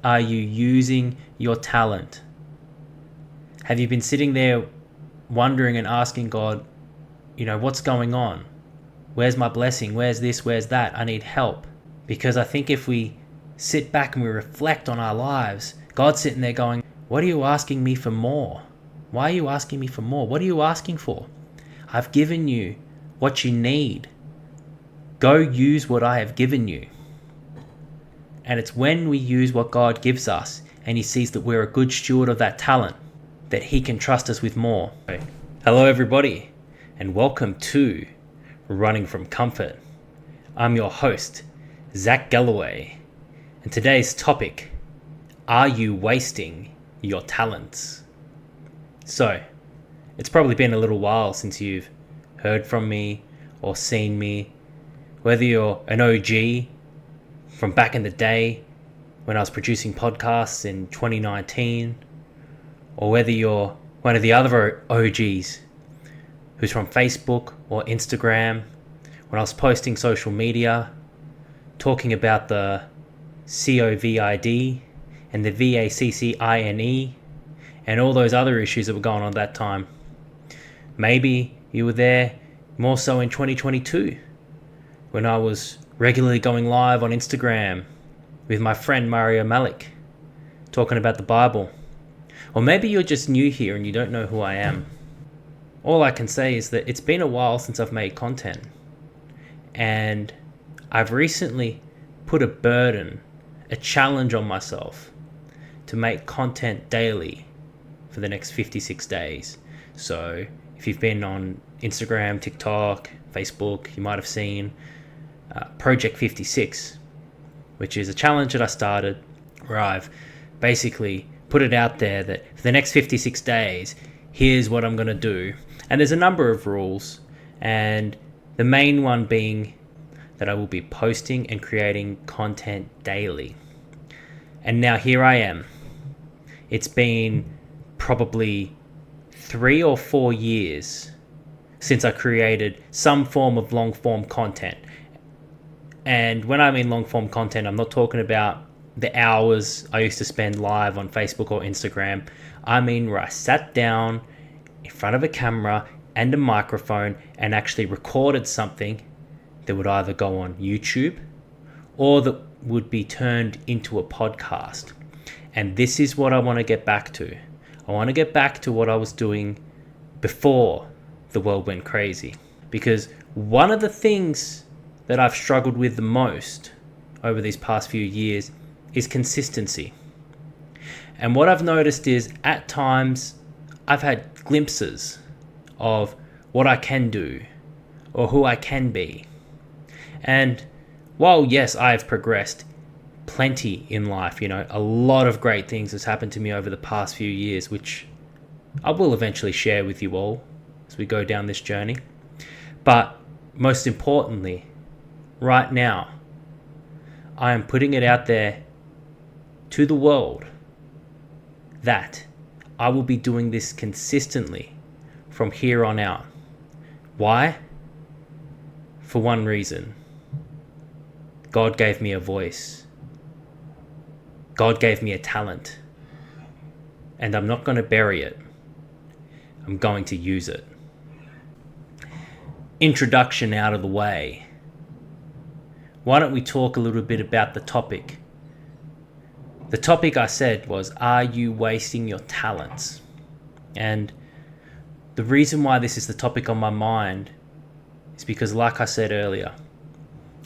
are you using your talent? Have you been sitting there wondering and asking God, what's going on? Where's my blessing? Where's this? Where's that? I need help. Because I think if we sit back and we reflect on our lives, God's sitting there going, what are you asking me for more? Why are you asking me for more? What are you asking for? I've given you what you need. Go use what I have given you. And it's when we use what God gives us and he sees that we're a good steward of that talent that he can trust us with more. Hello everybody, and welcome to Running from Comfort. I'm your host, Zach Galloway, and today's topic, are you wasting your talents? So, it's probably been a little while since you've heard from me or seen me, whether you're an OG from back in the day when I was producing podcasts in 2019, or whether you're one of the other OGs who's from Facebook or Instagram when I was posting social media, talking about the COVID and the vaccine and all those other issues that were going on at that time. Maybe you were there more so in 2022 when I was regularly going live on Instagram with my friend Mario Malik talking about the Bible. Or maybe you're just new here and you don't know who I am. All I can say is that it's been a while since I've made content, and I've recently put a challenge on myself to make content daily for the next 56 days. So if you've been on Instagram, TikTok, Facebook, you might have seen Project 56, which is a challenge that I started where I've basically put it out there that for the next 56 days, here's what I'm going to do. And there's a number of rules, and the main one being that I will be posting and creating content daily. And now here I am. It's been probably 3 or 4 years since I created some form of long form content. And when I mean long form content, I'm not talking about the hours I used to spend live on Facebook or Instagram. I mean where I sat down in front of a camera and a microphone and actually recorded something that would either go on YouTube or that would be turned into a podcast. And this is what I want to get back to. I want to get back to what I was doing before the world went crazy. Because one of the things that I've struggled with the most over these past few years is consistency. And what I've noticed is at times I've had glimpses of what I can do or who I can be. And while yes, I've progressed plenty in life, a lot of great things has happened to me over the past few years, which I will eventually share with you all as we go down this journey. But most importantly, right now, I am putting it out there to the world that I will be doing this consistently from here on out. Why? For one reason. God gave me a voice. God gave me a talent. And I'm not going to bury it. I'm going to use it. Introduction out of the way. Why don't we talk a little bit about the topic? The topic I said was, are you wasting your talents? And the reason why this is the topic on my mind is because, like I said earlier,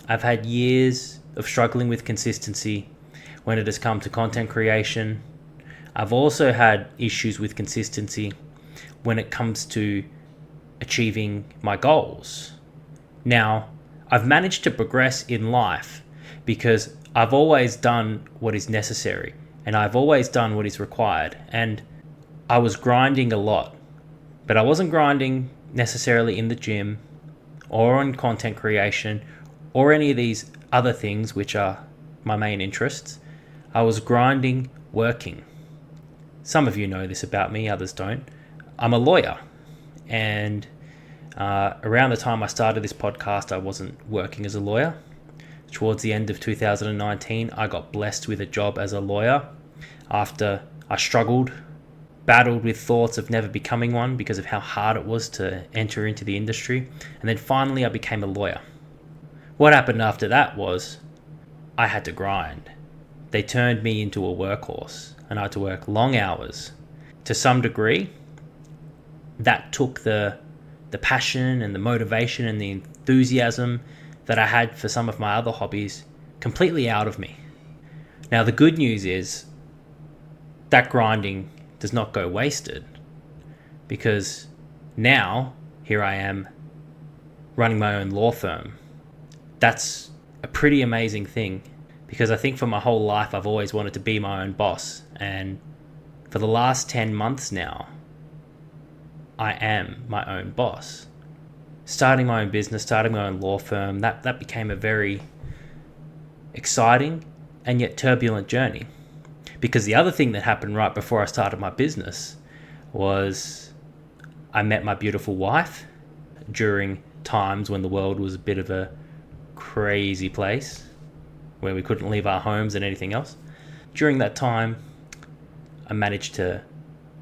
I've had years of struggling with consistency when it has come to content creation. I've also had issues with consistency when it comes to achieving my goals. Now, I've managed to progress in life because I've always done what is necessary and I've always done what is required. And I was grinding a lot, but I wasn't grinding necessarily in the gym or on content creation or any of these other things which are my main interests. I was grinding, working. Some of you know this about me, others don't. I'm a lawyer, and around the time I started this podcast, I wasn't working as a lawyer. towards the end of 2019, I got blessed with a job as a lawyer after I battled with thoughts of never becoming one because of how hard it was to enter into the industry. And then finally I became a lawyer. What happened after that was I had to grind. They turned me into a workhorse and I had to work long hours. To some degree, that took the passion and the motivation and the enthusiasm that I had for some of my other hobbies completely out of me. Now, the good news is that grinding does not go wasted, because now here I am running my own law firm. That's a pretty amazing thing, because I think for my whole life I've always wanted to be my own boss, and for the last 10 months now I am my own boss. Starting my own business, starting my own law firm, that became a very exciting and yet turbulent journey. Because the other thing that happened right before I started my business was I met my beautiful wife during times when the world was a bit of a crazy place, where we couldn't leave our homes and anything else. During that time, I managed to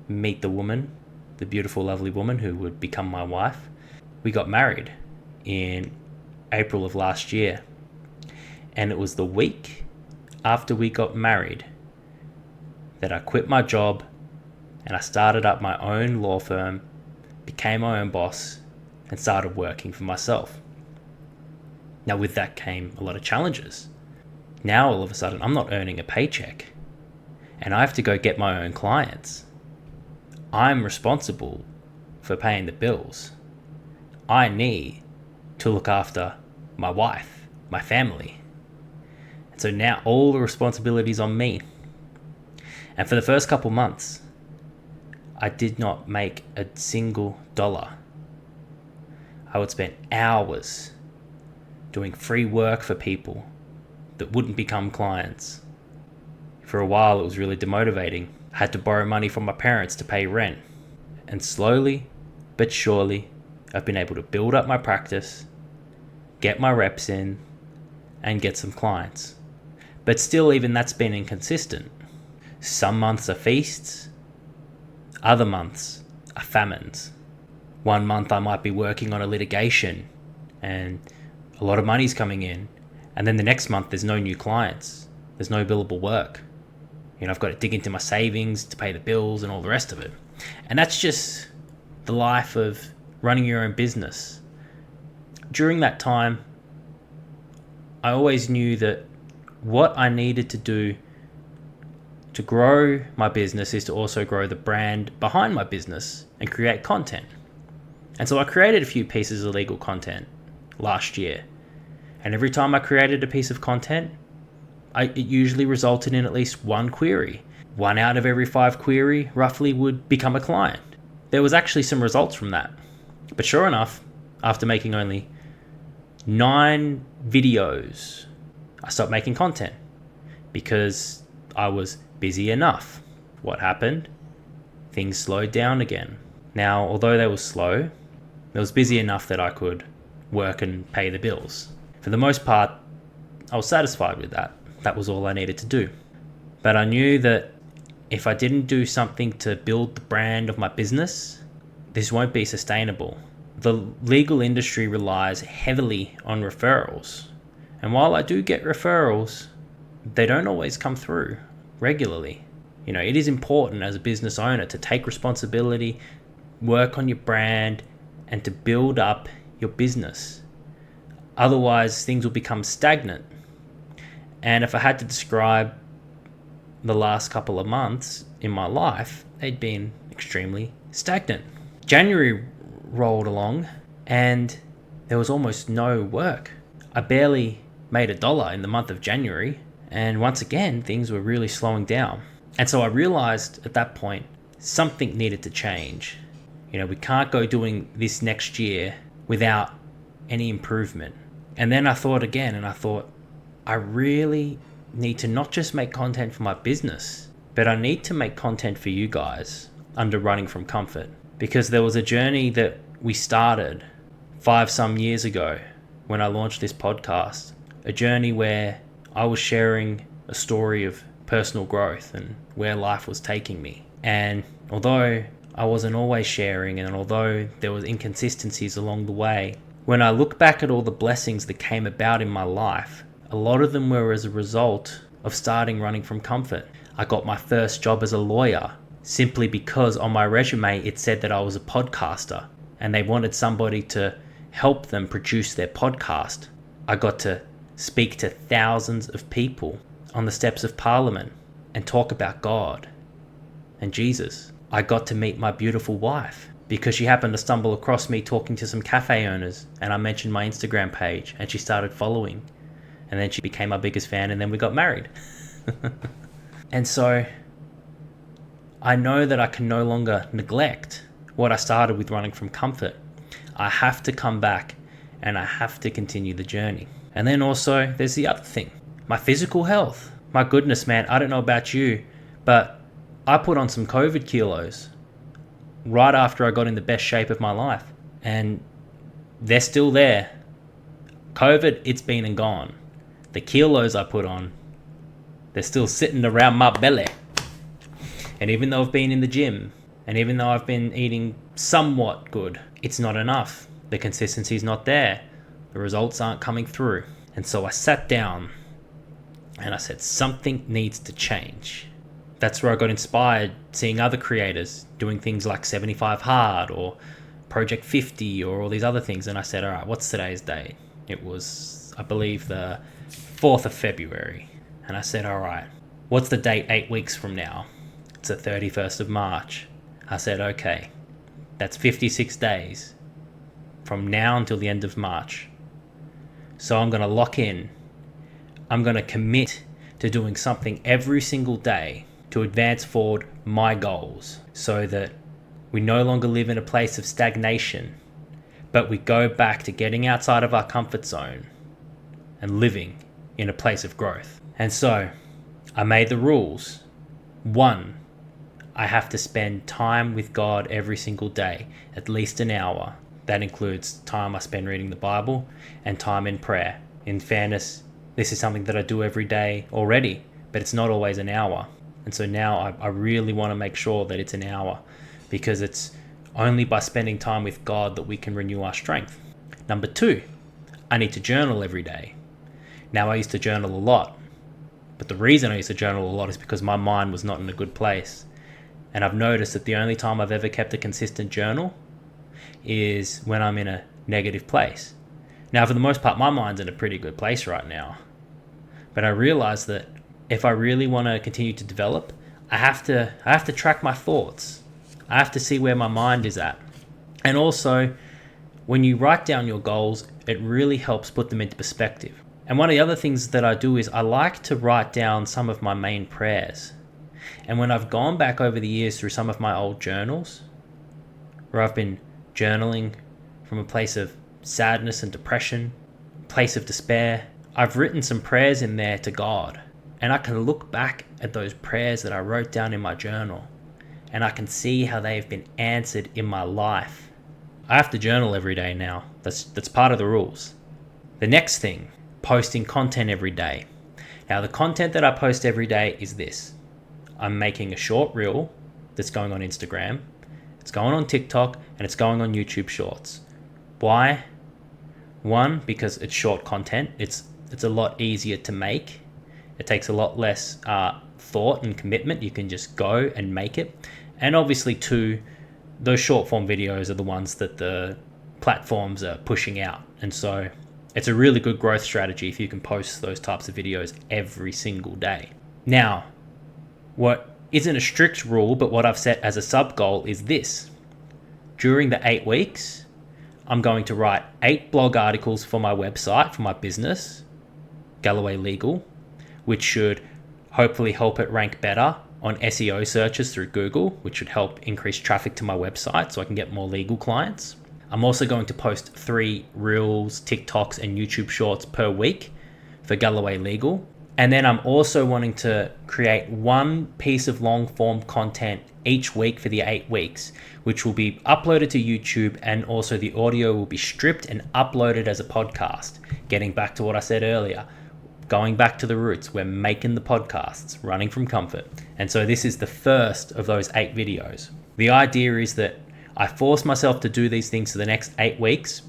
meet the beautiful, lovely woman who would become my wife. We got married in April of last year. And it was the week after we got married that I quit my job and I started up my own law firm, became my own boss, and started working for myself. Now, with that came a lot of challenges. Now, all of a sudden, I'm not earning a paycheck and I have to go get my own clients. I'm responsible for paying the bills. I need to look after my wife, my family. And so now all the responsibilities on me. And for the first couple months, I did not make a single dollar. I would spend hours doing free work for people that wouldn't become clients. For a while, it was really demotivating. I had to borrow money from my parents to pay rent. And slowly but surely, I've been able to build up my practice, get my reps in, and get some clients. But still, even that's been inconsistent. Some months are feasts, other months are famines. One month I might be working on a litigation and a lot of money's coming in, and then the next month there's no new clients, there's no billable work. I've got to dig into my savings to pay the bills and all the rest of it. And that's just the life of running your own business. During that time, I always knew that what I needed to do to grow my business is to also grow the brand behind my business and create content. And so I created a few pieces of legal content last year. And every time I created a piece of content, it usually resulted in at least one query. 1 out of every 5 query roughly would become a client. There was actually some results from that. But sure enough, after making only 9 videos, I stopped making content because I was busy enough. What happened? Things slowed down again. Now, although they were slow, I was busy enough that I could work and pay the bills. For the most part, I was satisfied with that. That was all I needed to do. But I knew that if I didn't do something to build the brand of my business, this won't be sustainable. The legal industry relies heavily on referrals. And while I do get referrals, they don't always come through regularly. It is important as a business owner to take responsibility, work on your brand, and to build up your business. Otherwise, things will become stagnant. And if I had to describe the last couple of months in my life, they'd been extremely stagnant. January rolled along and there was almost no work. I barely made $1 in the month of January. And once again, things were really slowing down. And so I realized at that point, something needed to change. We can't go doing this next year without any improvement. And then I thought again, and I thought, I really need to not just make content for my business, but I need to make content for you guys under Running from Comfort. Because there was a journey that we started 5 some years ago when I launched this podcast, a journey where I was sharing a story of personal growth and where life was taking me. And although I wasn't always sharing, and although there was inconsistencies along the way, when I look back at all the blessings that came about in my life, a lot of them were as a result of starting running from comfort. I got my first job as a lawyer simply because on my resume it said that I was a podcaster and they wanted somebody to help them produce their podcast. I got to speak to thousands of people on the steps of Parliament and talk about God and Jesus. I got to meet my beautiful wife because she happened to stumble across me talking to some cafe owners, and I mentioned my Instagram page and she started following, and then she became my biggest fan, and then we got married. And so I know that I can no longer neglect what I started with running from comfort. I have to come back and I have to continue the journey. And then also there's the other thing, my physical health. My goodness, man, I don't know about you, but I put on some COVID kilos right after I got in the best shape of my life, and they're still there. COVID, it's been and gone. The kilos I put on, they're still sitting around my belly. And even though I've been in the gym, and even though I've been eating somewhat good, it's not enough. The consistency's not there. The results aren't coming through. And so I sat down and I said, something needs to change. That's where I got inspired, seeing other creators doing things like 75 Hard or Project 50 or all these other things. And I said, all right, what's today's date? It was, I believe, the 4th of February. And I said, all right, what's the date 8 weeks from now? It's the 31st of March. I said, okay, that's 56 days from now until the end of March. So I'm going to lock in. I'm going to commit to doing something every single day to advance forward my goals so that we no longer live in a place of stagnation, but we go back to getting outside of our comfort zone and living in a place of growth. And so I made the rules. 1, I have to spend time with God every single day, at least an hour. That includes time I spend reading the Bible and time in prayer. In fairness, this is something that I do every day already, but it's not always an hour. And so now I really want to make sure that it's an hour, because it's only by spending time with God that we can renew our strength. Number 2, I need to journal every day. Now, I used to journal a lot, but the reason I used to journal a lot is because my mind was not in a good place. And I've noticed that the only time I've ever kept a consistent journal is when I'm in a negative place. Now, for the most part, my mind's in a pretty good place right now. But I realized that if I really want to continue to develop, I have to track my thoughts. I have to see where my mind is at. And also, when you write down your goals, it really helps put them into perspective. And one of the other things that I do is I like to write down some of my main prayers. And when I've gone back over the years through some of my old journals, where I've been journaling from a place of sadness and depression, place of despair, I've written some prayers in there to God. And I can look back at those prayers that I wrote down in my journal, and I can see how they've been answered in my life. I have to journal every day now. That's part of the rules. The next thing, posting content every day. Now, the content that I post every day is this. I'm making a short reel that's going on Instagram, it's going on TikTok, and it's going on YouTube Shorts. Why? 1, because it's short content. It's a lot easier to make. It takes a lot less thought and commitment. You can just go and make it. And obviously 2, those short form videos are the ones that the platforms are pushing out. And so it's a really good growth strategy if you can post those types of videos every single day. Now, what isn't a strict rule, but what I've set as a sub goal is this. During the 8 weeks, I'm going to write 8 blog articles for my website, for my business, Galloway Legal, which should hopefully help it rank better on SEO searches through Google, which should help increase traffic to my website so I can get more legal clients. I'm also going to post 3 Reels, TikToks, and YouTube Shorts per week for Galloway Legal. And then I'm also wanting to create one piece of long form content each week for the 8 weeks, which will be uploaded to YouTube, and also the audio will be stripped and uploaded as a podcast. Getting back to what I said earlier, going back to the roots, we're making the podcasts, running from comfort. And so this is the first of those 8 videos. The idea is that I force myself to do these things for the next 8 weeks,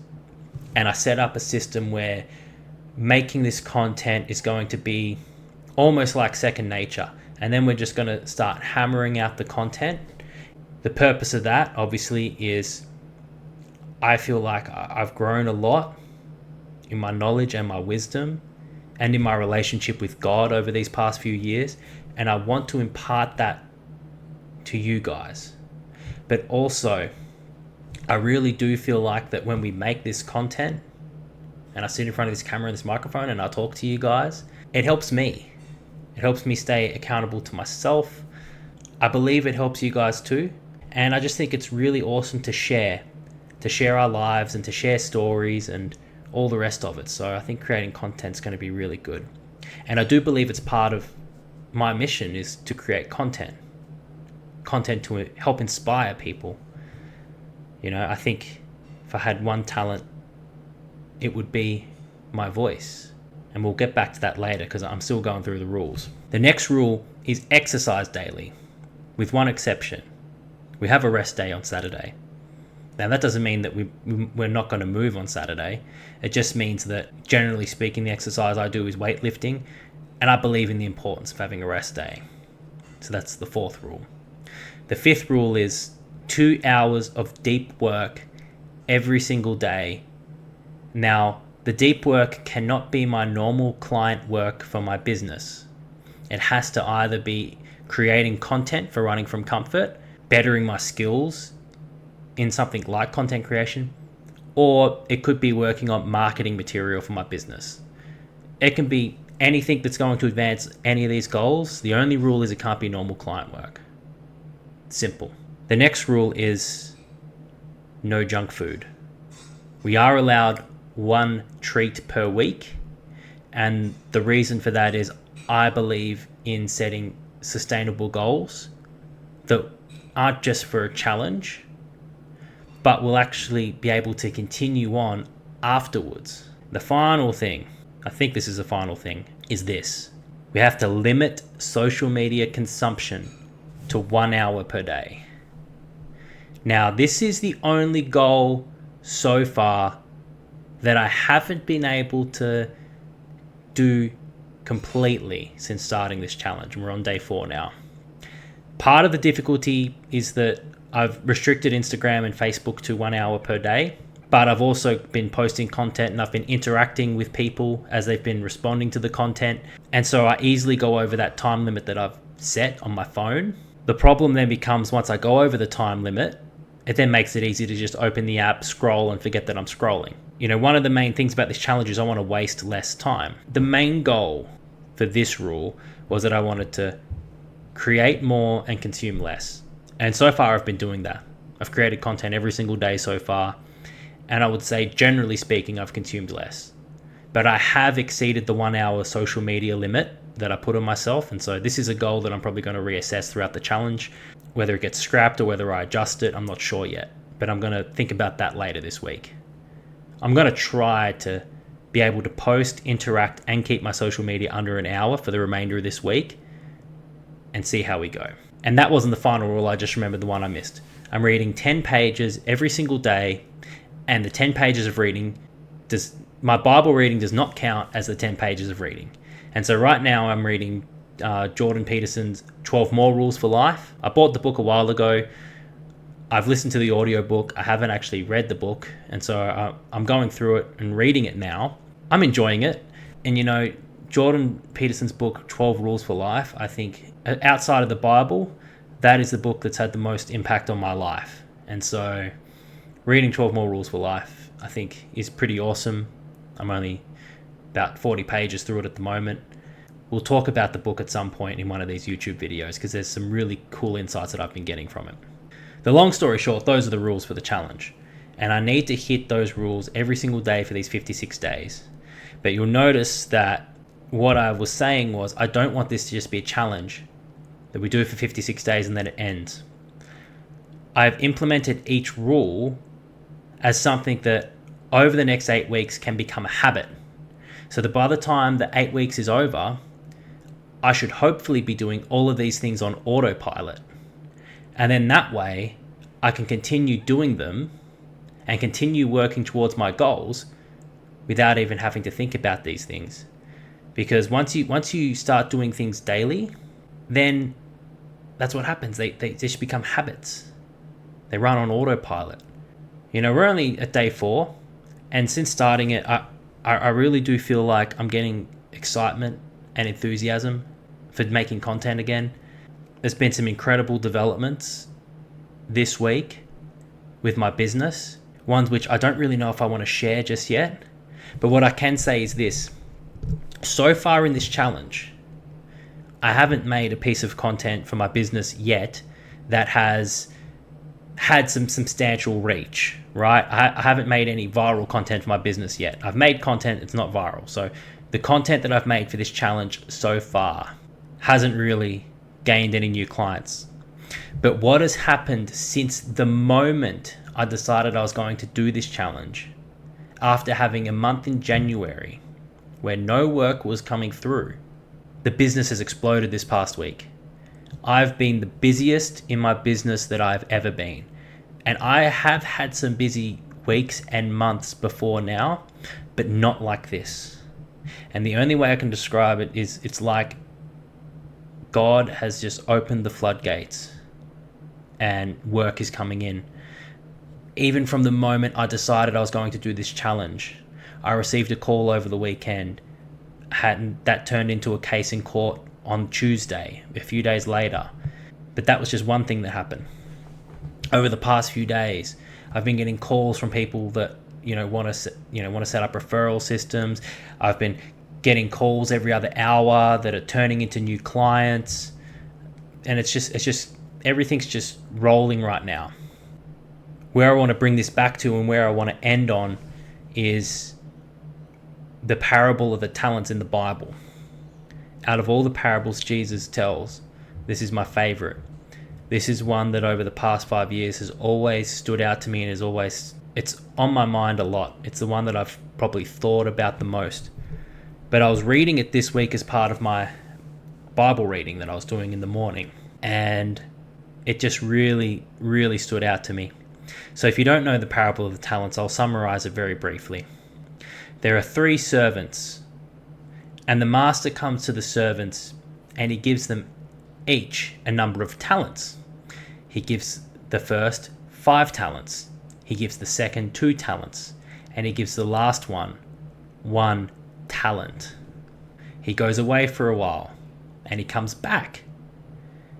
and I set up a system where making this content is going to be almost like second nature. And then we're just going to start hammering out the content. The purpose of that, obviously, is I feel like I've grown a lot in my knowledge and my wisdom and in my relationship with God over these past few years. And I want to impart that to you guys. But also, I really do feel like that when we make this content and I sit in front of this camera and this microphone and I talk to you guys, it helps me. It helps me stay accountable to myself. I believe it helps you guys too. And I just think it's really awesome to share our lives and to share stories and all the rest of it. So I think creating content is going to be really good. And I do believe it's part of my mission is to create content to help inspire people. You know, I think if I had one talent, it would be my voice. And we'll get back to that later because I'm still going through the rules. The next rule is exercise daily, with one exception. We have a rest day on Saturday. Now that doesn't mean that we're not going to move on Saturday. It just means that generally speaking, the exercise I do is weightlifting, and I believe in the importance of having a rest day. So that's the 4th rule. The 5th rule is 2 hours of deep work every single day. Now, the deep work cannot be my normal client work for my business. It has to either be creating content for running from comfort, bettering my skills in something like content creation, or it could be working on marketing material for my business. It can be anything that's going to advance any of these goals. The only rule is it can't be normal client work. Simple. The next rule is no junk food. We are allowed 1 treat per week, and the reason for that is I believe in setting sustainable goals that aren't just for a challenge, but will actually be able to continue on afterwards. The final thing, I think this is the final thing, is this. We have to limit social media consumption to 1 hour per day. Now, this is the only goal so far that I haven't been able to do completely since starting this challenge. We're on day 4 now. Part of the difficulty is that I've restricted Instagram and Facebook to 1 hour per day, but I've also been posting content and I've been interacting with people as they've been responding to the content. And so I easily go over that time limit that I've set on my phone. The problem then becomes once I go over the time limit, it then makes it easy to just open the app, scroll, and forget that I'm scrolling. You know, one of the main things about this challenge is I want to waste less time. The main goal for this rule was that I wanted to create more and consume less. And so far I've been doing that. I've created content every single day so far. And I would say, generally speaking, I've consumed less. But I have exceeded the 1 hour social media limit that I put on myself. And so this is a goal that I'm probably going to reassess throughout the challenge. Whether it gets scrapped or whether I adjust it, I'm not sure yet. But I'm going to think about that later this week. I'm going to try to be able to post, interact, and keep my social media under an hour for the remainder of this week and see how we go. And that wasn't the final rule. I just remembered the one I missed. I'm reading 10 pages every single day, and the 10 pages of reading my Bible reading does not count as the 10 pages of reading. And so right now I'm reading Jordan Peterson's 12 More Rules for Life. I bought the book a while ago. I've listened to the audiobook. I haven't actually read the book. And so I'm going through it and reading it now. I'm enjoying it. And you know, Jordan Peterson's book, 12 Rules for Life, I think outside of the Bible, that is the book that's had the most impact on my life. And so reading 12 More Rules for Life, I think, is pretty awesome. I'm only about 40 pages through it at the moment. We'll talk about the book at some point in one of these YouTube videos because there's some really cool insights that I've been getting from it. The long story short, those are the rules for the challenge. And I need to hit those rules every single day for these 56 days. But you'll notice that what I was saying was, I don't want this to just be a challenge that we do for 56 days and then it ends. I've implemented each rule as something that over the next 8 weeks can become a habit. So that by the time the 8 weeks is over, I should hopefully be doing all of these things on autopilot. And then that way, I can continue doing them and continue working towards my goals without even having to think about these things. Because once you start doing things daily, then that's what happens. They just become habits. They run on autopilot. We're only at day 4, and since starting it, I really do feel like I'm getting excitement and enthusiasm for making content again. There's been some incredible developments this week with my business, ones which I don't really know if I want to share just yet. But what I can say is this: so far in this challenge, I haven't made a piece of content for my business yet that has had some substantial reach, right? I haven't made any viral content for my business yet. I've made content, it's not viral. So the content that I've made for this challenge so far hasn't really gained any new clients. But what has happened since the moment I decided I was going to do this challenge, after having a month in January where no work was coming through, the business has exploded this past week. I've been the busiest in my business that I've ever been. And I have had some busy weeks and months before now, but not like this. And the only way I can describe it is it's like God has just opened the floodgates and work is coming in. Even from the moment I decided I was going to do this challenge, I received a call over the weekend. That turned into a case in court on Tuesday, a few days later. But that was just one thing that happened. Over the past few days, I've been getting calls from people that want to set up referral systems. I've been getting calls every other hour that are turning into new clients, and it's just everything's just rolling right now. Where I want to bring this back to and where I want to end on is the parable of the talents in the Bible. Out of all the parables Jesus tells, this is my favorite. This is one that over the past 5 years has always stood out to me and it's on my mind a lot. It's the one that I've probably thought about the most. But I was reading it this week as part of my Bible reading that I was doing in the morning, and it just really, really stood out to me. So if you don't know the parable of the talents, I'll summarize it very briefly. There are 3 servants, and the master comes to the servants and he gives them each a number of talents. He gives the first 5 talents. He gives the second 2 talents, and he gives the last one 1 talent. He goes away for a while and he comes back,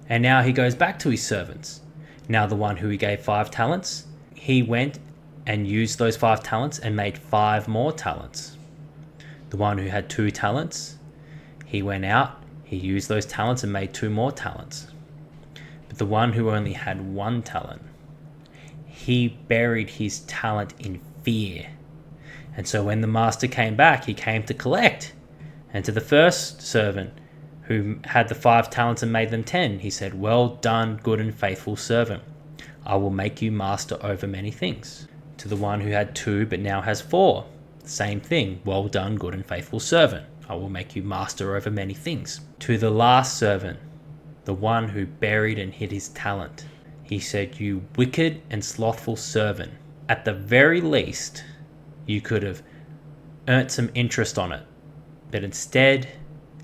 and now he goes back to his servants. Now the one who he gave 5 talents, he went and used those 5 talents and made 5 more talents. The one who had 2 talents, he went out, he used those talents and made 2 more talents. But the one who only had 1 talent, he buried his talent in fear. And so when the master came back, he came to collect. And to the first servant who had the 5 talents and made them 10, he said, "Well done, good and faithful servant. I will make you master over many things." To the one who had 2 but now has 4, same thing. "Well done, good and faithful servant. I will make you master over many things." To the last servant, the one who buried and hid his talent, he said, "You wicked and slothful servant. At the very least, you could have earned some interest on it. But instead,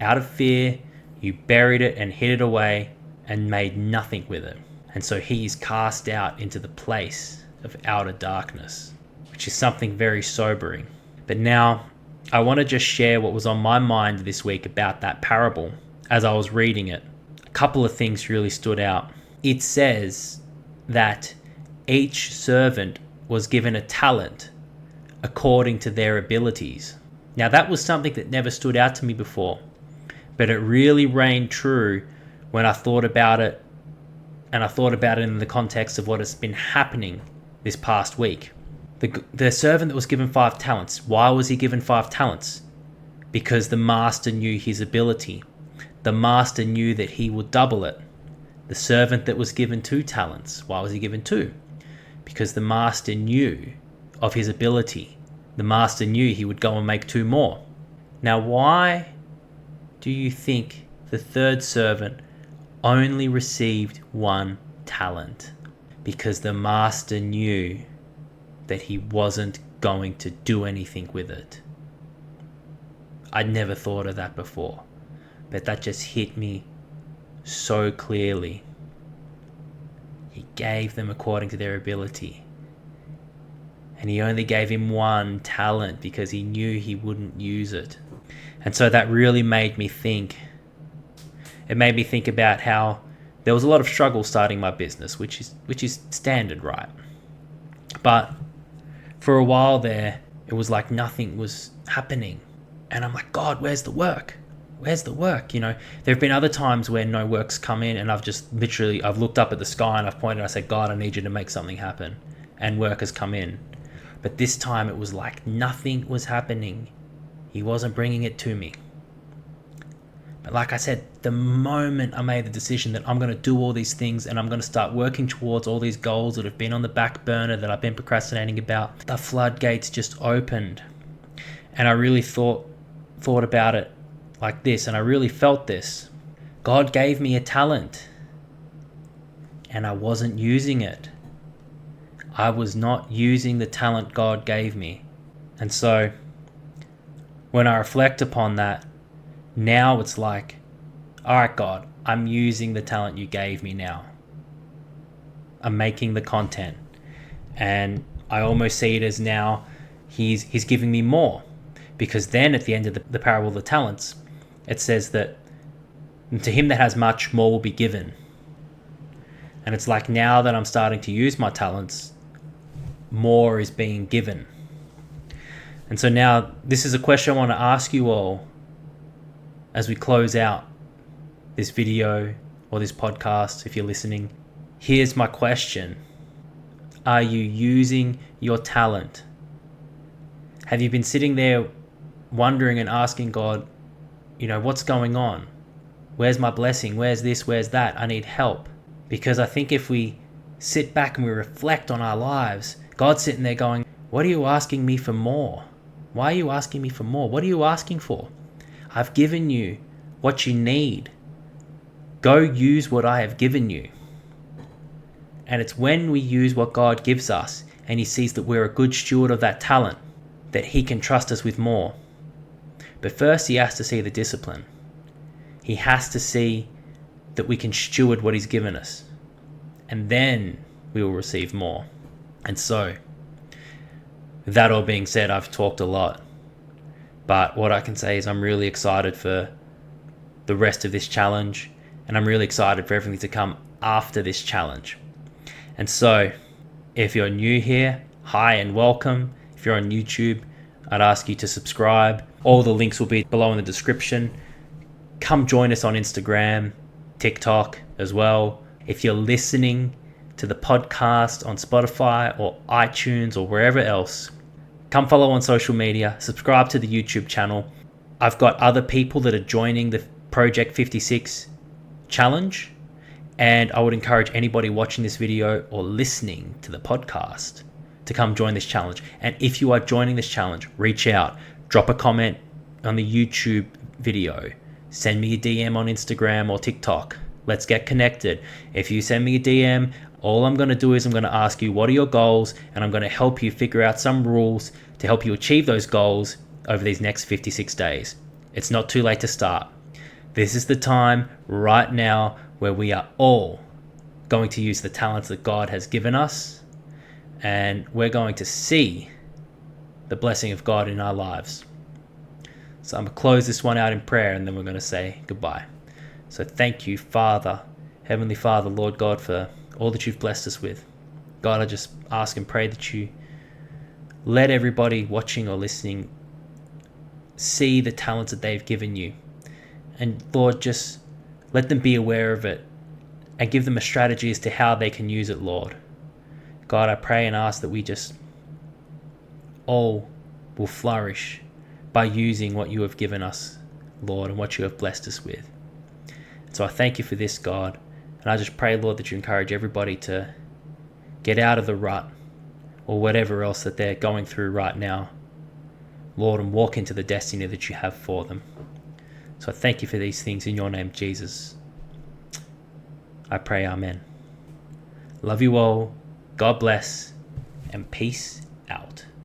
out of fear, you buried it and hid it away and made nothing with it. And so he is cast out into the place of outer darkness," which is something very sobering. But now I want to just share what was on my mind this week about that parable as I was reading it. A couple of things really stood out. It says that each servant was given a talent according to their abilities. Now that was something that never stood out to me before, but it really rang true when I thought about it, and I thought about it in the context of what has been happening this past week. The servant that was given 5 talents, why was he given 5 talents? because the master knew his ability. The master knew that he would double it. The servant that was given 2 talents, why was he given 2? Because the master knew of his ability. The master knew he would go and make 2 more. Now, why do you think the 3rd servant only received 1 talent? Because the master knew that he wasn't going to do anything with it. I'd never thought of that before, but that just hit me so clearly. He gave them according to their ability. And he only gave him 1 talent because he knew he wouldn't use it. And so that really made me think. It made me think about how there was a lot of struggle starting my business, which is standard, right? But for a while there, it was like nothing was happening. And I'm like, God, where's the work? Where's the work? You know, there have been other times where no work's come in and I've just literally, I've looked up at the sky and I've pointed and I said, God, I need you to make something happen. And work has come in. But this time it was like nothing was happening. He wasn't bringing it to me. But like I said, the moment I made the decision that I'm going to do all these things and I'm going to start working towards all these goals that have been on the back burner that I've been procrastinating about, the floodgates just opened. And I really thought about it like this, and I really felt this. God gave me a talent and I wasn't using it. I was not using the talent God gave me. And so when I reflect upon that, now it's like, all right, God, I'm using the talent you gave me now. I'm making the content. And I almost see it as now he's giving me more. Because then at the end of the parable of the talents, it says that to him that has much, more will be given. And it's like now that I'm starting to use my talents, more is being given. And so now this is a question I want to ask you all as we close out this video or this podcast, if you're listening. Here's my question. Are you using your talent? Have you been sitting there wondering and asking God, you know, what's going on? Where's my blessing? Where's this? Where's that? I need help. Because I think if we sit back and we reflect on our lives, God's sitting there going, what are you asking me for more? Why are you asking me for more? What are you asking for? I've given you what you need. Go use what I have given you. And it's when we use what God gives us and he sees that we're a good steward of that talent, that he can trust us with more. But first he has to see the discipline. He has to see that we can steward what he's given us. And then we will receive more. And so, with that all being said, I've talked a lot. But what I can say is I'm really excited for the rest of this challenge. And I'm really excited for everything to come after this challenge. And so, if you're new here, hi and welcome. If you're on YouTube, I'd ask you to subscribe. All the links will be below in the description. Come join us on Instagram, TikTok as well. If you're listening to the podcast on Spotify or iTunes or wherever else, come follow on social media, subscribe to the YouTube channel. I've got other people that are joining the Project 56 challenge, and I would encourage anybody watching this video or listening to the podcast to come join this challenge. And if you are joining this challenge, reach out, drop a comment on the YouTube video, send me a DM on Instagram or TikTok. Let's get connected. If you send me a DM, all I'm going to do is I'm going to ask you, what are your goals? And I'm going to help you figure out some rules to help you achieve those goals over these next 56 days. It's not too late to start. This is the time right now where we are all going to use the talents that God has given us, and we're going to see the blessing of God in our lives. So I'm going to close this one out in prayer, and then we're going to say goodbye. So thank you, Father, Heavenly Father, Lord God, for all that you've blessed us with. God, I just ask and pray that you let everybody watching or listening see the talents that they've given you. And Lord, just let them be aware of it and give them a strategy as to how they can use it, Lord. God, I pray and ask that we just all will flourish by using what you have given us, Lord, and what you have blessed us with. So I thank you for this, God. And I just pray, Lord, that you encourage everybody to get out of the rut or whatever else that they're going through right now, Lord, and walk into the destiny that you have for them. So I thank you for these things in your name, Jesus. I pray, amen. Love you all. God bless, and peace out.